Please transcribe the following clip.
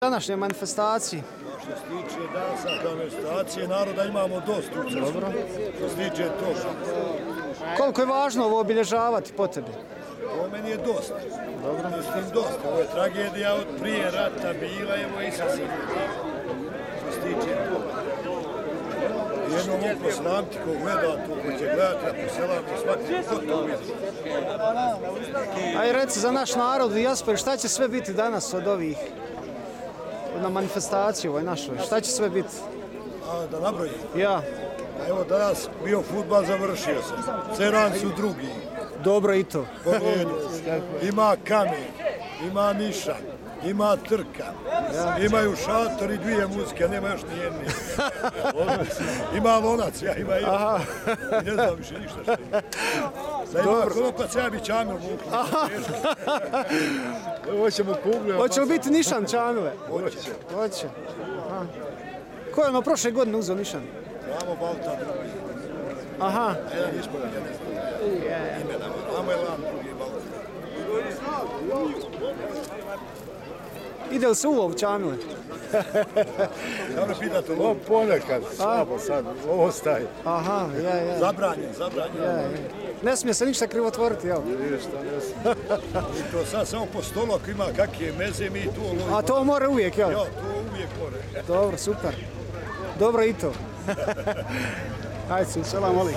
današnje manifestacije? Što se tiče dansa manifestacije, naroda imamo dosta u Crnoj. Dobro. Što se tiče toga. Koliko je važno ovo obilježavati po tebi? Ovo meni je dosta. Dobro. Mislim dosta. Ovo je tragedija od prije rata bila, evo i sad se što se tiče toga. Jednom oko slamti ko gleda to, ko će gledati, ako selam i svaki ko to vidi. Aj reci za naš narod u dijaspori, šta će sve biti danas od ovih na manifestaciji ovoj našoj? Šta će sve biti? A da nabrojim? Ja. Evo danas bio fudbal, završio sam. Ceran su drugi. Dobro i to. Ima kamen, ima nišan, ima trka, imaju šator i dvije muzike, nema još nijedne. Ima lonac, ja ima i ne znam više ništa što ima. Da ima konopac, ja bi čamil vukla. Hoćemo kuglu. Hoće li biti nišan čamile? Hoće. Hoće. Ko je ono prošle godine uzeo nišan? Ramo Balta drugi. Aha. Jedan ispoljak, ja ne znam. Imenama. Ramo je Lan drugi Balta. Ide li se ulov čamile? Dobro pitati O, ponekad, slabo sad, ovo staje. Aha, ja. Zabranjen. Ne smije se ništa krivotvoriti, jel? Ništa, ne znam. I to sad samo po stolu, ako ima kakve meze, mi tu lovimo. A to mora uvijek, jel? Ja, to uvijek more. Dobro, super. Dobro i to. Hajde, selam, molim.